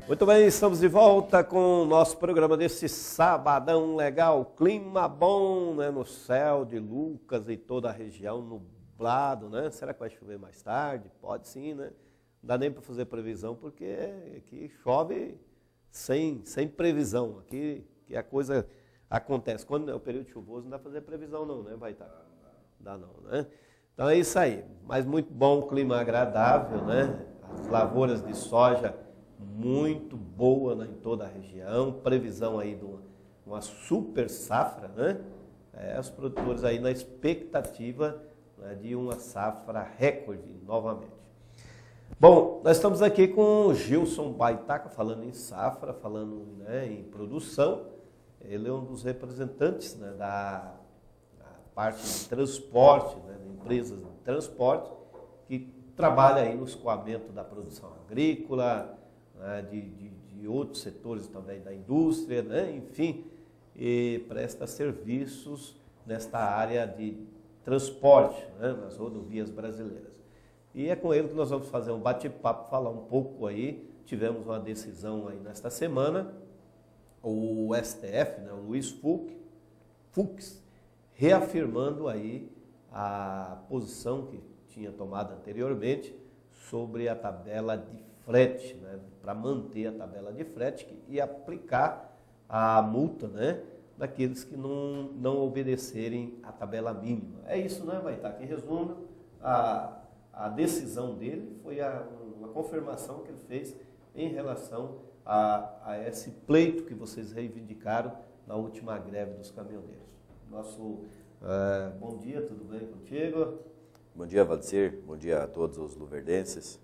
Muito bem, estamos de volta com o nosso programa desse sabadão legal, clima bom, né, no céu de Lucas e toda a região, nublado, né? Será que vai chover mais tarde? Pode sim, né? Não dá nem para fazer previsão, porque aqui chove sem previsão, aqui que a coisa acontece. Quando é o período chuvoso, não dá para fazer previsão não, né? Vai estar. Dá não, né? Então é isso aí, mas muito bom, clima agradável, né? As lavouras de soja muito boa, né, em toda a região, previsão aí de uma super safra, né? Os produtores aí na expectativa, né, de uma safra recorde novamente. Bom, nós estamos aqui com o Gilson Baitaca, falando em safra, falando, né, em produção. Ele é um dos representantes, né, da parte de transporte, né, de empresas de transporte, que trabalha aí no escoamento da produção agrícola, né, de outros setores também da indústria, né, enfim, e presta serviços nesta área de transporte, né, nas rodovias brasileiras. E é com ele que nós vamos fazer um bate-papo, falar um pouco aí. Tivemos uma decisão aí nesta semana, o STF, né, o Luiz Fux, reafirmando aí a posição que tinha tomado anteriormente sobre a tabela de frete, né, para manter a tabela de frete e aplicar a multa, né, daqueles que não obedecerem à tabela mínima. É isso, né, Baitaca? Em resumo, a decisão dele foi uma confirmação que ele fez em relação a esse pleito que vocês reivindicaram na última greve dos caminhoneiros. Bom dia, tudo bem contigo? Bom dia, Valdecir. Bom dia a todos os luverdenses.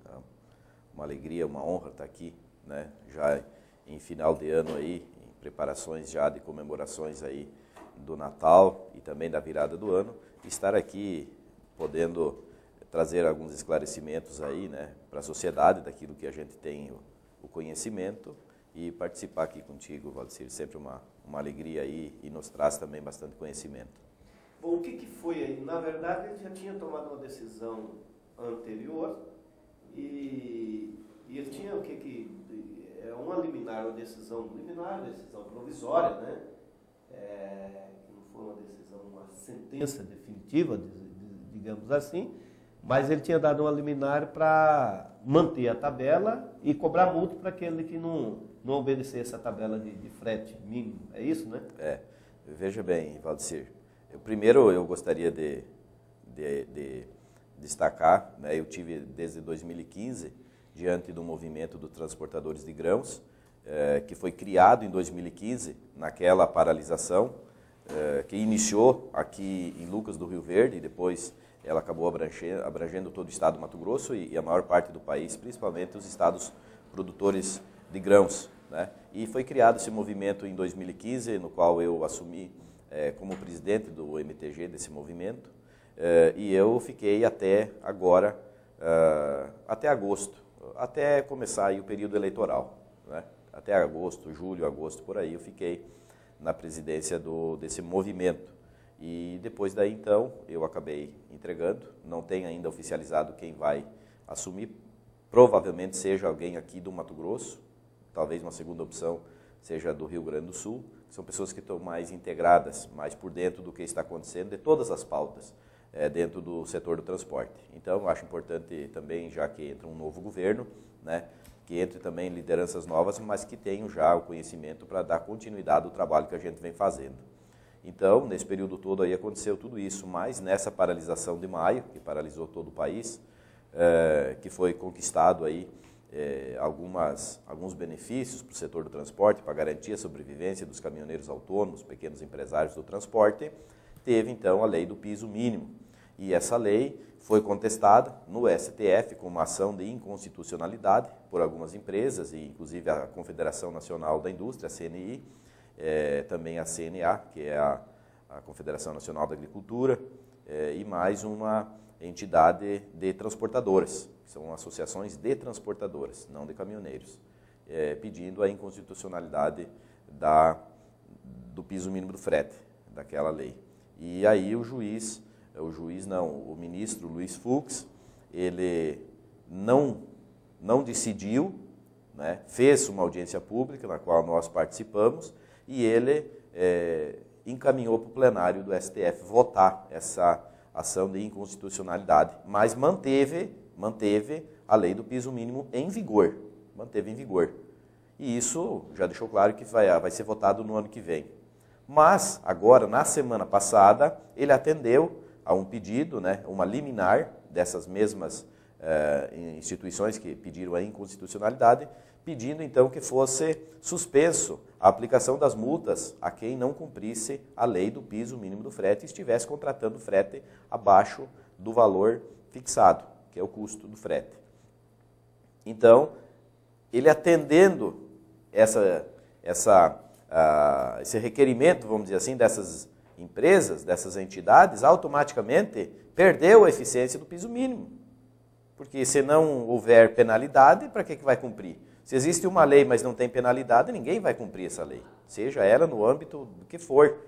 Uma alegria, uma honra estar aqui, né? Já em final de ano aí, em preparações já de comemorações aí do Natal e também da virada do ano, estar aqui podendo trazer alguns esclarecimentos aí, né, para a sociedade daquilo que a gente tem o conhecimento e participar aqui contigo, Valdecir, sempre uma alegria aí e nos traz também bastante conhecimento. Bom, o que foi aí? Na verdade, ele já tinha tomado uma decisão anterior e ele tinha o que é uma liminar, uma decisão provisória, né? Que não foi uma decisão, uma sentença definitiva, digamos assim, mas ele tinha dado uma liminar para manter a tabela e cobrar multa para aquele que não obedecesse a tabela de frete mínimo. É isso, né? Veja bem, Valdecir. Primeiro, eu gostaria de destacar, né, eu tive desde 2015, diante do movimento dos transportadores de grãos, que foi criado em 2015, naquela paralisação, que iniciou aqui em Lucas do Rio Verde, e depois ela acabou abrangendo todo o estado do Mato Grosso e a maior parte do país, principalmente os estados produtores de grãos, né? E foi criado esse movimento em 2015, no qual eu assumi como presidente do MTG desse movimento, e eu fiquei até agora, até agosto, até começar aí o período eleitoral, né? Até agosto, julho, agosto, por aí, eu fiquei na presidência desse movimento. E depois daí, então, eu acabei entregando, não tem ainda oficializado quem vai assumir, provavelmente seja alguém aqui do Mato Grosso, talvez uma segunda opção seja do Rio Grande do Sul. São pessoas que estão mais integradas, mais por dentro do que está acontecendo, de todas as pautas dentro do setor do transporte. Então, eu acho importante também, já que entra um novo governo, né, que entre também lideranças novas, mas que tenham já o conhecimento para dar continuidade ao trabalho que a gente vem fazendo. Então, nesse período todo aí aconteceu tudo isso, mas nessa paralisação de maio, que paralisou todo o país, que foi conquistado aí alguns benefícios para o setor do transporte, para garantir a sobrevivência dos caminhoneiros autônomos, pequenos empresários do transporte, teve então a lei do piso mínimo. E essa lei foi contestada no STF com uma ação de inconstitucionalidade por algumas empresas, e inclusive a Confederação Nacional da Indústria, a CNI, também a CNA, que é a Confederação Nacional da Agricultura, e mais uma entidade de transportadoras, que são associações de transportadoras, não de caminhoneiros, pedindo a inconstitucionalidade do piso mínimo do frete, daquela lei. E aí o ministro Luiz Fux, ele não decidiu né, fez uma audiência pública, na qual nós participamos, e ele encaminhou para o plenário do STF votar essa ação de inconstitucionalidade, mas manteve a lei do piso mínimo em vigor, manteve em vigor. E isso já deixou claro que vai ser votado no ano que vem. Mas, agora, na semana passada, ele atendeu a um pedido, né, uma liminar dessas mesmas instituições que pediram a inconstitucionalidade, pedindo então que fosse suspenso a aplicação das multas a quem não cumprisse a lei do piso mínimo do frete e estivesse contratando frete abaixo do valor fixado, que é o custo do frete. Então, ele atendendo esse requerimento, vamos dizer assim, dessas empresas, dessas entidades, automaticamente perdeu a eficiência do piso mínimo. Porque se não houver penalidade, para que vai cumprir? Se existe uma lei, mas não tem penalidade, ninguém vai cumprir essa lei, seja ela no âmbito do que for.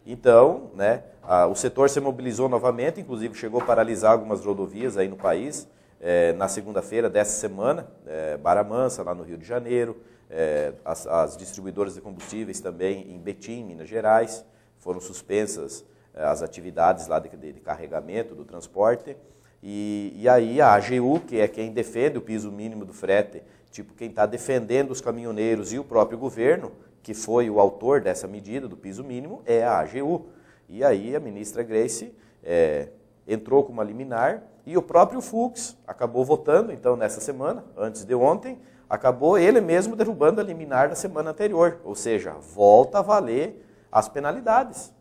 Então, né, o setor se mobilizou novamente, inclusive chegou a paralisar algumas rodovias aí no país, na segunda-feira dessa semana, Barra Mansa, lá no Rio de Janeiro, as distribuidoras de combustíveis também em Betim, Minas Gerais, foram suspensas as atividades lá de carregamento do transporte. E aí a AGU, que é quem defende o piso mínimo do frete, tipo quem está defendendo os caminhoneiros e o próprio governo, que foi o autor dessa medida do piso mínimo, é a AGU. E aí a ministra Grace entrou com uma liminar e o próprio Fux acabou votando, então, nessa semana, antes de ontem, acabou ele mesmo derrubando a liminar da semana anterior, ou seja, volta a valer as penalidades.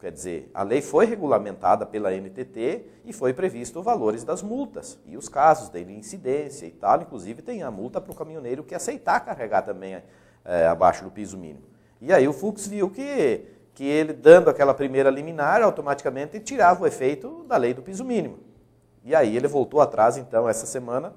Quer dizer, a lei foi regulamentada pela NTT e foi previsto os valores das multas e os casos de incidência e tal. Inclusive tem a multa para o caminhoneiro que aceitar carregar também abaixo do piso mínimo. E aí o Fux viu que ele, dando aquela primeira liminar, automaticamente tirava o efeito da lei do piso mínimo. E aí ele voltou atrás, então, essa semana,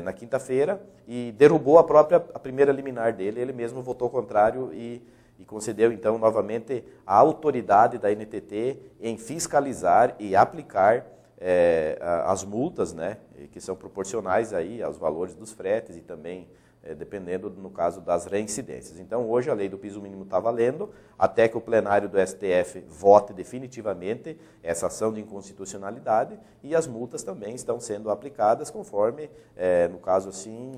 na quinta-feira, e derrubou a primeira liminar dele. Ele mesmo votou contrário e concedeu, então, novamente a autoridade da NTT em fiscalizar e aplicar as multas, né, que são proporcionais aí aos valores dos fretes e também dependendo, no caso, das reincidências. Então, hoje a lei do piso mínimo está valendo, até que o plenário do STF vote definitivamente essa ação de inconstitucionalidade e as multas também estão sendo aplicadas conforme, no caso assim,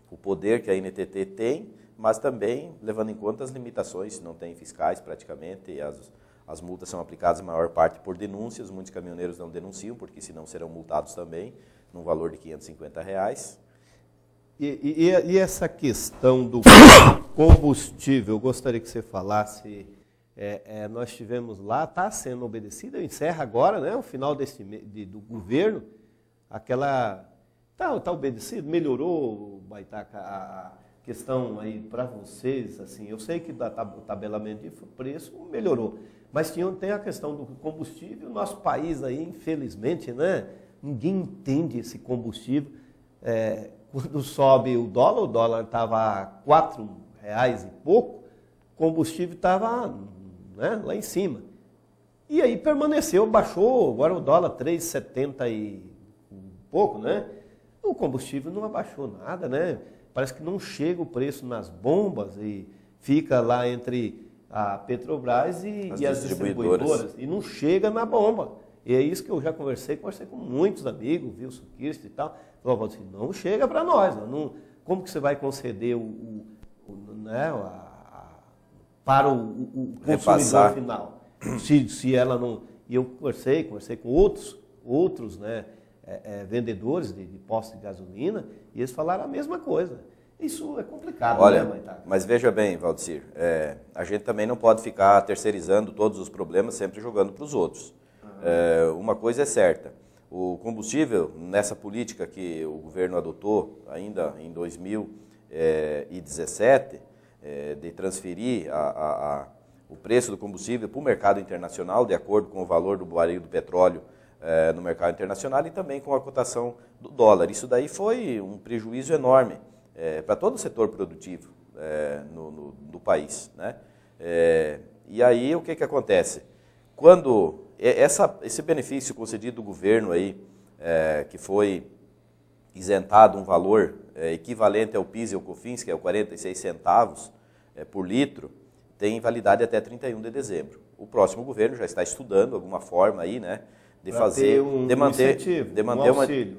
o poder que a NTT tem, mas também levando em conta as limitações, não tem fiscais praticamente, e as multas são aplicadas, a maior parte, por denúncias. Muitos caminhoneiros não denunciam, porque senão serão multados também, num valor de R$ 550. E essa questão do combustível, eu gostaria que você falasse, nós tivemos lá, está sendo obedecida, encerra agora, né, o final do governo, aquela, está obedecido, melhorou, Baitaca, a questão aí para vocês, assim, eu sei que o tabelamento de preço melhorou, mas tem a questão do combustível, o nosso país aí, infelizmente, né, ninguém entende esse combustível, quando sobe o dólar estava a R$ 4,00 e pouco, o combustível estava, né, lá em cima. E aí permaneceu, baixou, agora o dólar 3,70 e pouco, né? O combustível não abaixou nada, né? Parece que não chega o preço nas bombas e fica lá entre a Petrobras e as distribuidoras. E não chega na bomba. E é isso que eu já conversei com muitos amigos, viu, suquista e tal. Falou assim, não chega para nós. Como que você vai conceder para o consumidor final? Se ela não... E eu conversei com outros né, vendedores de postos de gasolina, e eles falaram a mesma coisa. Isso é complicado, olha, né, Baitaca? Mas veja bem, Valdecir, a gente também não pode ficar terceirizando todos os problemas, sempre jogando para os outros. Uma coisa é certa, o combustível, nessa política que o governo adotou ainda em 2017, de transferir o preço do combustível para o mercado internacional, de acordo com o valor do barril do petróleo no mercado internacional e também com a cotação do dólar. Isso daí foi um prejuízo enorme para todo o setor produtivo do país, né? E aí o que acontece? Quando esse benefício concedido do governo aí, que foi isentado um valor equivalente ao PIS e ao COFINS, que é o 46 centavos por litro, tem validade até 31 de dezembro. O próximo governo já está estudando alguma forma aí, né, de fazer,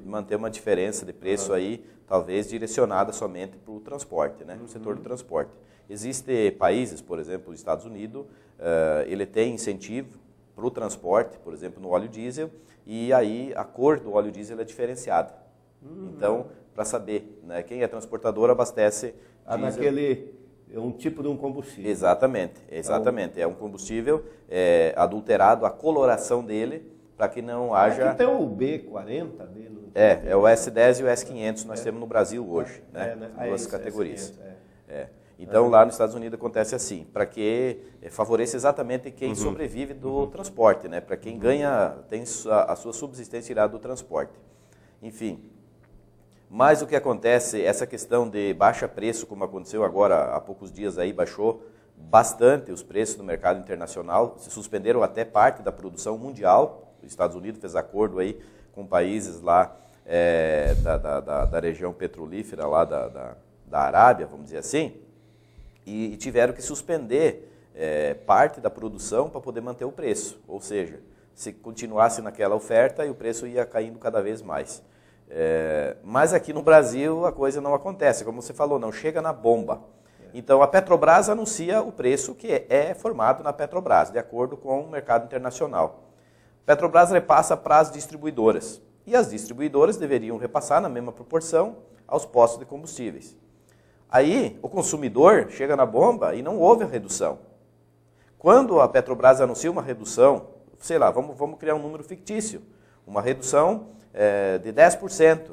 manter uma diferença de preço aí, talvez direcionada somente para o transporte, né, no setor do transporte. Existem países, por exemplo, os Estados Unidos, ele tem incentivo para o transporte, por exemplo, no óleo diesel, e aí a cor do óleo diesel é diferenciada. Então, para saber, né, quem é transportador abastece diesel. É um tipo de um combustível. Exatamente. Então, é um combustível adulterado, a coloração dele, para que não haja... Aqui tem o B40 dele. É o S10 e o S500 nós temos no Brasil hoje, né? Duas categorias. Então, lá nos Estados Unidos acontece assim, para que favoreça exatamente quem sobrevive do transporte, né? Para quem ganha, tem a sua subsistência tirada do transporte. Enfim, mas o que acontece, essa questão de baixa preço, como aconteceu agora há poucos dias aí, baixou bastante os preços no mercado internacional, se suspenderam até parte da produção mundial. Os Estados Unidos fez acordo aí com países lá da região petrolífera, lá da Arábia, vamos dizer assim, e tiveram que suspender parte da produção para poder manter o preço. Ou seja, se continuasse naquela oferta, o preço ia caindo cada vez mais. Mas aqui no Brasil a coisa não acontece, como você falou, não chega na bomba. Então a Petrobras anuncia o preço que é formado na Petrobras, de acordo com o mercado internacional. A Petrobras repassa para as distribuidoras, e as distribuidoras deveriam repassar na mesma proporção aos postos de combustíveis. Aí o consumidor chega na bomba e não houve a redução. Quando a Petrobras anuncia uma redução, sei lá, vamos criar um número fictício, uma redução de 10%.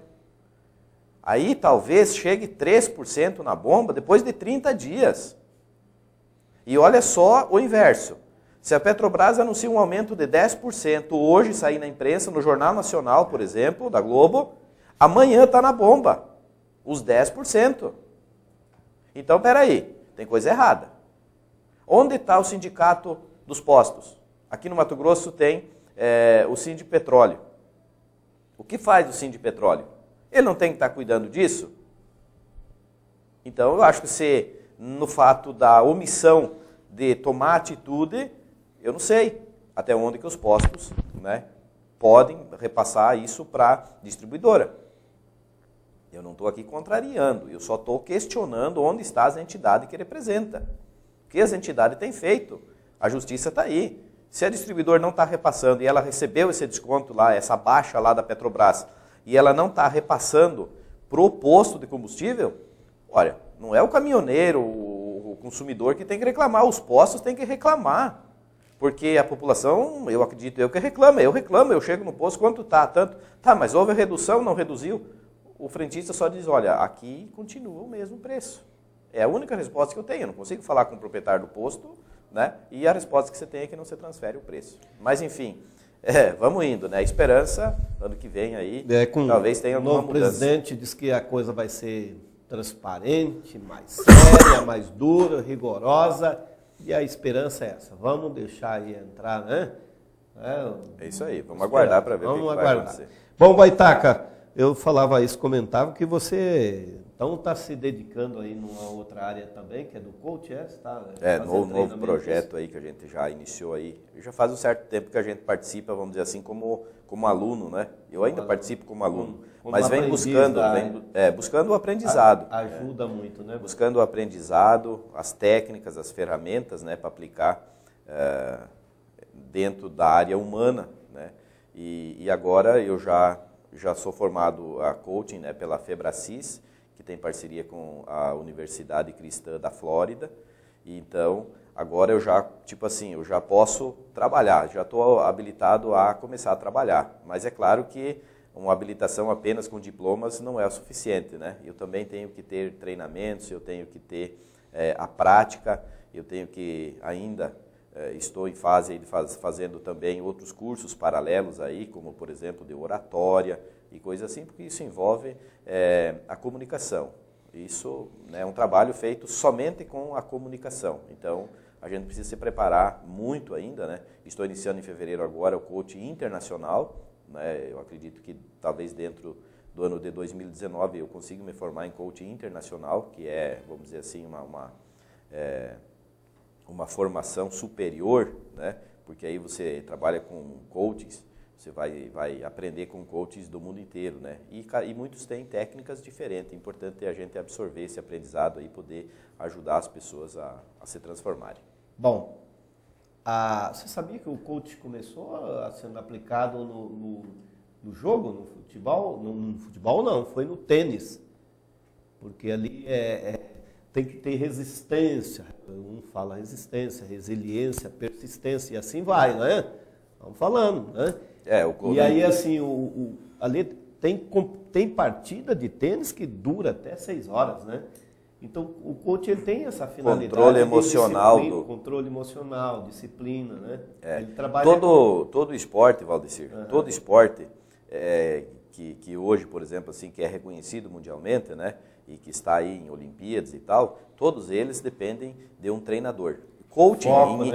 Aí talvez chegue 3% na bomba depois de 30 dias. E olha só o inverso. Se a Petrobras anuncia um aumento de 10% hoje, sair na imprensa, no Jornal Nacional, por exemplo, da Globo, amanhã está na bomba, os 10%. Então, peraí, tem coisa errada. Onde está o sindicato dos postos? Aqui no Mato Grosso tem o Sindipetróleo. O que faz o Sindipetróleo? Ele não tem que estar cuidando disso? Então, eu acho que se no fato da omissão de tomar atitude, eu não sei até onde que os postos, né, podem repassar isso para a distribuidora. Eu não estou aqui contrariando, eu só estou questionando onde estão as entidades que representa. O que as entidades têm feito? A justiça está aí. Se a distribuidora não está repassando e ela recebeu esse desconto lá, essa baixa lá da Petrobras, e ela não está repassando para o posto de combustível, olha, não é o caminhoneiro, o consumidor que tem que reclamar, os postos têm que reclamar. Porque a população, eu acredito, eu reclamo, eu chego no posto, quanto está? Tanto. Tá, mas houve redução, não reduziu? O frentista só diz, olha, aqui continua o mesmo preço. É a única resposta que eu tenho, eu não consigo falar com o proprietário do posto, né? E a resposta que você tem é que não se transfere o preço. Mas, enfim, vamos indo, né? Esperança, ano que vem aí, talvez tenha alguma mudança. O presidente diz que a coisa vai ser transparente, mais séria, mais dura, rigorosa, e a esperança é essa. Vamos deixar aí entrar, né? É isso aí, vamos aguardar para ver o que vai acontecer. Bom, Baitaca, eu falava isso, comentava que você então está se dedicando aí numa outra área também, que é do coach, novo projeto aí que a gente já iniciou aí. Já faz um certo tempo que a gente participa, vamos dizer assim, como aluno, né? Eu ainda participo como aluno, mas vem buscando o aprendizado. Ajuda muito, né? Buscando o aprendizado, as técnicas, as ferramentas, né, para aplicar dentro da área humana, né? E agora eu já sou formado a coaching, né, pela Febracis, que tem parceria com a Universidade Cristã da Flórida. E então, agora eu já, eu já posso trabalhar, já estou habilitado a começar a trabalhar. Mas é claro que uma habilitação apenas com diplomas não é o suficiente, né? Eu também tenho que ter treinamentos, eu tenho que ter a prática, eu tenho que ainda... estou em fase de fazendo também outros cursos paralelos aí, como por exemplo de oratória e coisas assim, porque isso envolve a comunicação. Isso, né, é um trabalho feito somente com a comunicação. Então, a gente precisa se preparar muito ainda, né? Estou iniciando em fevereiro agora o coaching internacional, né? Eu acredito que talvez dentro do ano de 2019, eu consigo me formar em coaching internacional, que é, vamos dizer assim, uma formação superior, né? Porque aí você trabalha com coaches, você vai aprender com coaches do mundo inteiro, né? E muitos têm técnicas diferentes. O importante é a gente absorver esse aprendizado e poder ajudar as pessoas a se transformarem. Bom, você sabia que o coach começou sendo aplicado no jogo, no futebol? No futebol não, foi no tênis. Porque ali tem que ter resistência. Um fala resistência, resiliência, persistência, e assim vai, né? Vamos falando, né? E aí, assim, ali tem partida de tênis que dura até 6 horas, né? Então, o coach ele tem essa finalidade. Controle emocional. Controle emocional, disciplina, né? Ele trabalha... Todo esporte, Valdecir, todo esporte que hoje, por exemplo, assim, que é reconhecido mundialmente, né? E que está aí em Olimpíadas e tal, todos eles dependem de um treinador. Coaching,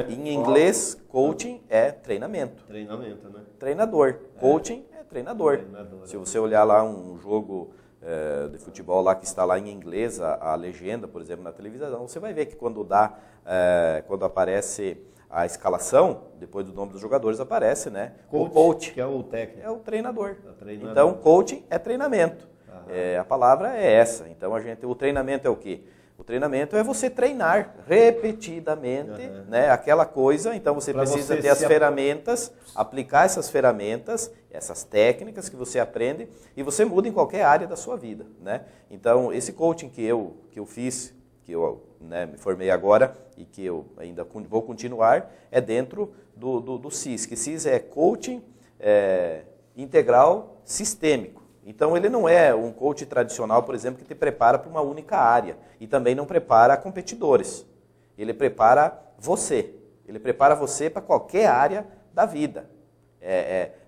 em inglês, coaching é treinamento. Treinamento, né? Treinador. Coaching é treinador. Se você olhar lá um jogo de futebol lá que está lá em inglês, a legenda, por exemplo, na televisão, você vai ver que quando aparece a escalação, depois do nome dos jogadores aparece, né? O coach. Que é o técnico. É o treinador. Então, coaching é treinamento. A palavra é essa. Então, o treinamento é o quê? O treinamento é você treinar repetidamente, né, aquela coisa. Então, você precisa ter as ferramentas, aplicar essas ferramentas, essas técnicas que você aprende, e você muda em qualquer área da sua vida, né? Então, esse coaching que eu fiz, que eu me formei agora e que eu ainda vou continuar, é dentro do CIS, que CIS é Coaching Integral Sistêmico. Então, ele não é um coach tradicional, por exemplo, que te prepara para uma única área e também não prepara competidores. Ele prepara você. Ele prepara você para qualquer área da vida.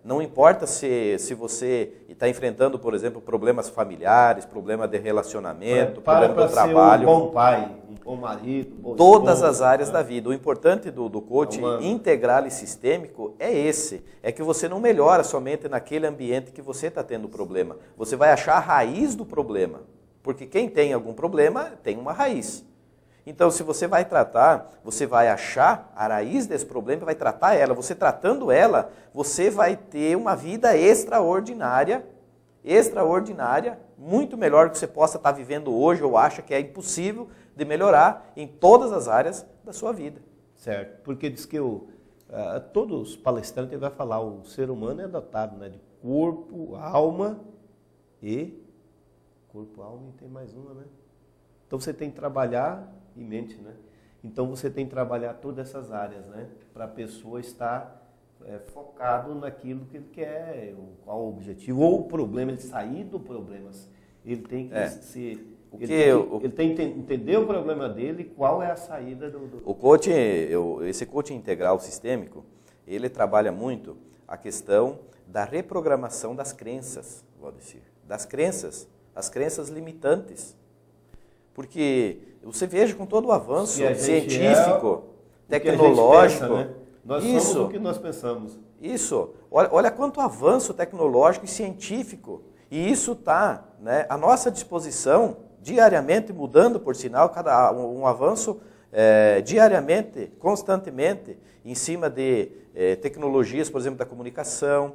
Não importa se você está enfrentando, por exemplo, problemas familiares, problema de relacionamento, problema do trabalho. Ser um bom pai, um bom marido, todas as áreas da vida. O importante do coaching integral e sistêmico é que você não melhora somente naquele ambiente que você está tendo problema. Você vai achar a raiz do problema, porque quem tem algum problema tem uma raiz. Então, se você vai tratar, você vai achar a raiz desse problema e vai tratar ela. Você tratando ela, você vai ter uma vida extraordinária, muito melhor do que você possa estar vivendo hoje ou acha que é impossível de melhorar em todas as áreas da sua vida. Certo, porque diz que todos os palestrantes vão falar, o ser humano é dotado, né, de corpo, alma e tem mais uma, né? Então você tem que trabalhar e mente, né? Então você tem que trabalhar todas essas áreas, né? Para a pessoa estar focado naquilo que ele quer, qual o objetivo, ou o problema, ele sair do problema. Ele tem que ele tem que entender o problema dele, qual é a saída do... O coaching, esse coaching integral sistêmico, ele trabalha muito a questão da reprogramação das crenças, Valdecir. Das crenças, as crenças limitantes. Porque você veja com todo o avanço científico, tecnológico... Pensa, né? Nós somos o que nós pensamos. Isso. Olha quanto avanço tecnológico e científico. E isso está, né, à nossa disposição, diariamente, mudando, por sinal, um avanço diariamente, constantemente, em cima de tecnologias, por exemplo, da comunicação,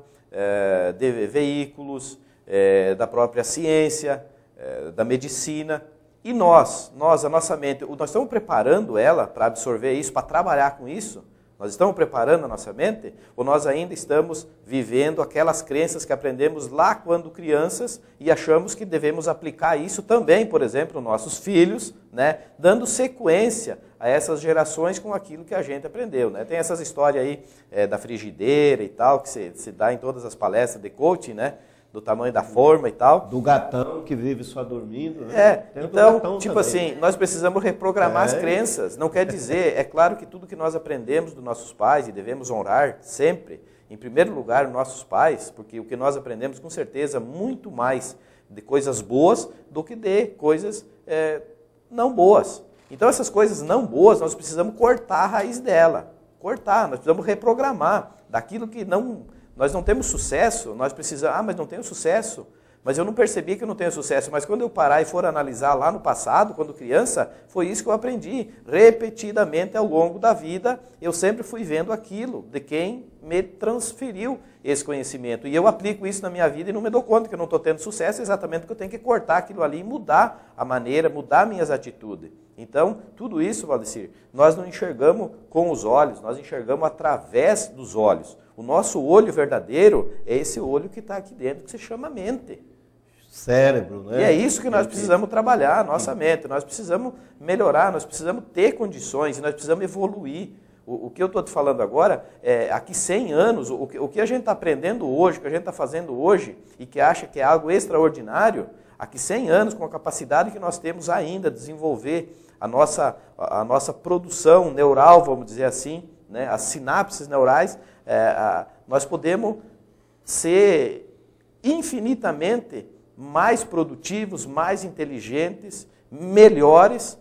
de veículos, da própria ciência, da medicina. E a nossa mente, nós estamos preparando ela para absorver isso, para trabalhar com isso? Nós estamos preparando a nossa mente? Ou nós ainda estamos vivendo aquelas crenças que aprendemos lá quando crianças e achamos que devemos aplicar isso também, por exemplo, nos nossos filhos, né? Dando sequência a essas gerações com aquilo que a gente aprendeu, né? Tem essas histórias aí da frigideira e tal, que se dá em todas as palestras de coaching, né? Do tamanho da forma e tal. Do gatão que vive só dormindo. Né? Então, tipo assim, nós precisamos reprogramar as crenças. Não quer dizer, é claro que tudo que nós aprendemos dos nossos pais, e devemos honrar sempre, em primeiro lugar, os nossos pais, porque o que nós aprendemos, com certeza, muito mais de coisas boas do que de coisas não boas. Então, essas coisas não boas, nós precisamos cortar a raiz dela. Nós precisamos reprogramar daquilo que nós não temos sucesso, nós precisamos... mas não tenho sucesso. mas eu não percebi que eu não tenho sucesso. Mas quando eu parar e for analisar lá no passado, quando criança, foi isso que eu aprendi. Repetidamente ao longo da vida, eu sempre fui vendo aquilo de quem me transferiu esse conhecimento. E eu aplico isso na minha vida e não me dou conta que eu não estou tendo sucesso, exatamente porque eu tenho que cortar aquilo ali e mudar a maneira, mudar minhas atitudes. Então, tudo isso, Valdecir, nós não enxergamos com os olhos, nós enxergamos através dos olhos. O nosso olho verdadeiro é esse olho que está aqui dentro, que se chama mente. Cérebro, né? E é isso que nós precisamos trabalhar, a nossa mente. Nós precisamos melhorar, nós precisamos ter condições, nós precisamos evoluir. O que eu estou te falando agora, aqui 100 anos, o que a gente está aprendendo hoje, o que a gente está fazendo hoje, e que acha que é algo extraordinário, aqui 100 anos, com a capacidade que nós temos ainda de desenvolver a nossa produção neural, vamos dizer assim, né, as sinapses neurais, nós podemos ser infinitamente mais produtivos, mais inteligentes, melhores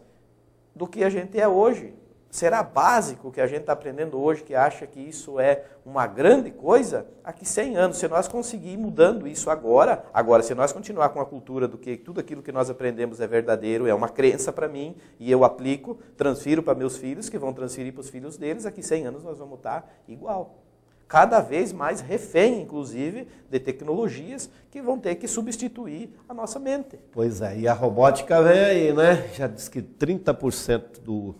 do que a gente é hoje. Será básico o que a gente está aprendendo hoje, que acha que isso é uma grande coisa, aqui 100 anos, se nós conseguirmos mudando isso agora, se nós continuar com a cultura do que tudo aquilo que nós aprendemos é verdadeiro, é uma crença para mim, e eu aplico, transfiro para meus filhos, que vão transferir para os filhos deles, aqui 100 anos nós vamos estar igual. Cada vez mais refém, inclusive, de tecnologias que vão ter que substituir a nossa mente. Pois é, e a robótica vem aí, né? Já diz que 30% do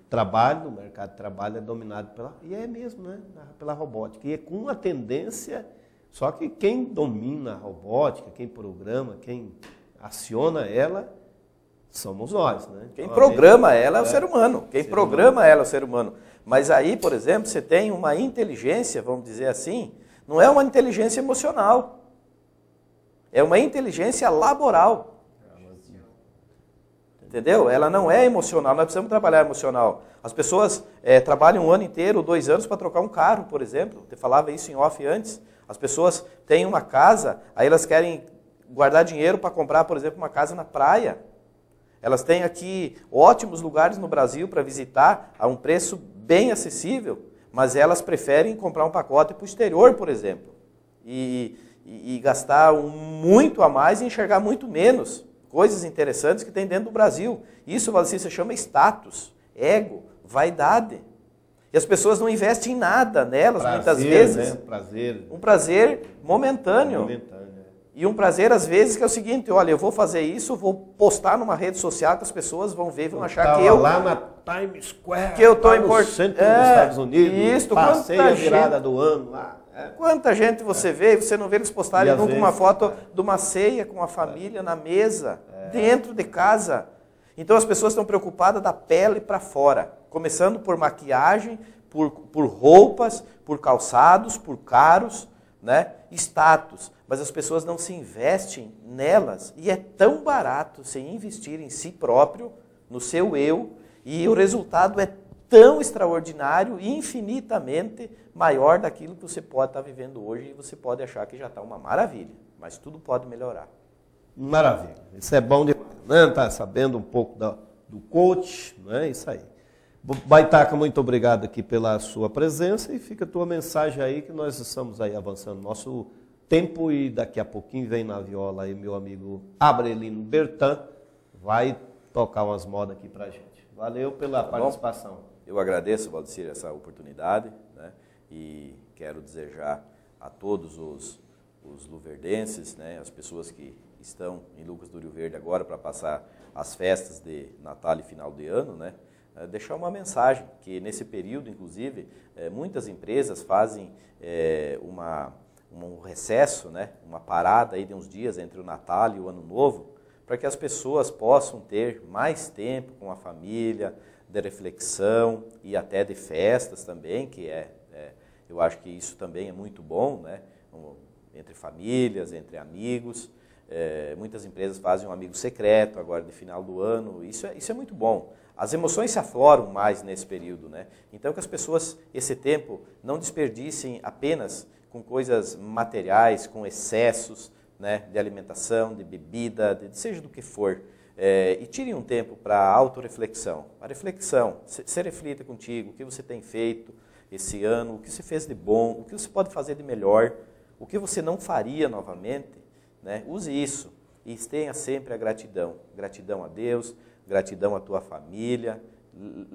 trabalho, do mercado de trabalho é dominado e é mesmo, né? Pela robótica. E é com uma tendência, só que quem domina a robótica, quem programa, quem aciona ela, somos nós, né? Quem programa ela é o ser humano. Quem programa ela é o ser humano. Mas aí, por exemplo, você tem uma inteligência, vamos dizer assim, não é uma inteligência emocional. É uma inteligência laboral. Entendeu? Ela não é emocional, nós precisamos trabalhar emocional. As pessoas trabalham um ano inteiro, 2 anos para trocar um carro, por exemplo. Você falava isso em off antes. As pessoas têm uma casa, aí elas querem guardar dinheiro para comprar, por exemplo, uma casa na praia. Elas têm aqui ótimos lugares no Brasil para visitar a um preço bem acessível, mas elas preferem comprar um pacote para o exterior, por exemplo, e gastar muito a mais e enxergar muito menos coisas interessantes que tem dentro do Brasil. Isso, Valdecir, se chama status, ego, vaidade. E as pessoas não investem em nada nelas, muitas vezes. Né? Prazer. Um prazer momentâneo. E um prazer, às vezes, que é o seguinte, olha, eu vou fazer isso, vou postar numa rede social que as pessoas vão ver e vão achar que eu... lá na Times Square, que eu estou no centro dos Estados Unidos, isso, passei a virada do ano lá. Quanta gente você vê e você não vê eles postarem nunca uma foto de uma ceia com a família na mesa, dentro de casa. Então as pessoas estão preocupadas da pele para fora, começando por maquiagem, por roupas, por calçados, por caros, né? Status. Mas as pessoas não se investem nelas. E é tão barato se investir em si próprio, no seu eu, e o resultado é tão extraordinário e infinitamente maior daquilo que você pode estar vivendo hoje, e você pode achar que já está uma maravilha, mas tudo pode melhorar. Maravilha, isso é bom demais, né? Tá sabendo um pouco do coach, não é isso aí. Baitaca, muito obrigado aqui pela sua presença, e fica a tua mensagem aí, que nós estamos aí avançando nosso tempo, e daqui a pouquinho vem na viola aí meu amigo Abrelino Bertan, vai tocar umas modas aqui pra gente. Valeu pela participação. Eu agradeço, Valdecir, essa oportunidade, né? E quero desejar a todos os luverdenses, né? As pessoas que estão em Lucas do Rio Verde agora para passar as festas de Natal e final de ano, né? Deixar uma mensagem, que nesse período, inclusive, muitas empresas fazem um recesso, né? Uma parada aí de uns dias entre o Natal e o Ano Novo, para que as pessoas possam ter mais tempo com a família, de reflexão e até de festas também, que eu acho que isso também é muito bom, né? Entre famílias, entre amigos. Muitas empresas fazem um amigo secreto agora de final do ano, isso é muito bom. As emoções se afloram mais nesse período, né? Então que as pessoas, esse tempo, não desperdicem apenas com coisas materiais, com excessos, né, de alimentação, de bebida, seja do que for, e tirem um tempo para a autorreflexão. A reflexão, você reflita contigo, o que você tem feito esse ano, o que você fez de bom, o que você pode fazer de melhor, o que você não faria novamente, né? Use isso e tenha sempre a gratidão. Gratidão a Deus, gratidão à tua família.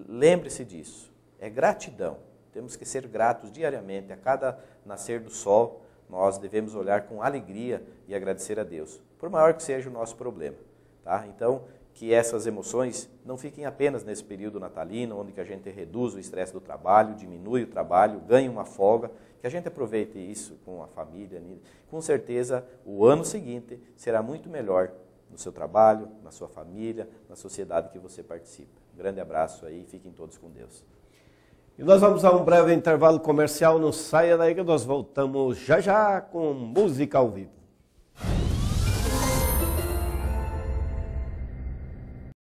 Lembre-se disso, é gratidão. Temos que ser gratos diariamente, a cada nascer do sol, nós devemos olhar com alegria e agradecer a Deus, por maior que seja o nosso problema. Tá? Então, que essas emoções não fiquem apenas nesse período natalino, onde que a gente reduz o estresse do trabalho, diminui o trabalho, ganha uma folga, que a gente aproveite isso com a família. Com certeza, o ano seguinte será muito melhor no seu trabalho, na sua família, na sociedade que você participa. Um grande abraço aí, fiquem todos com Deus. E nós vamos a um breve intervalo comercial, não saia daí que nós voltamos já já com música ao vivo.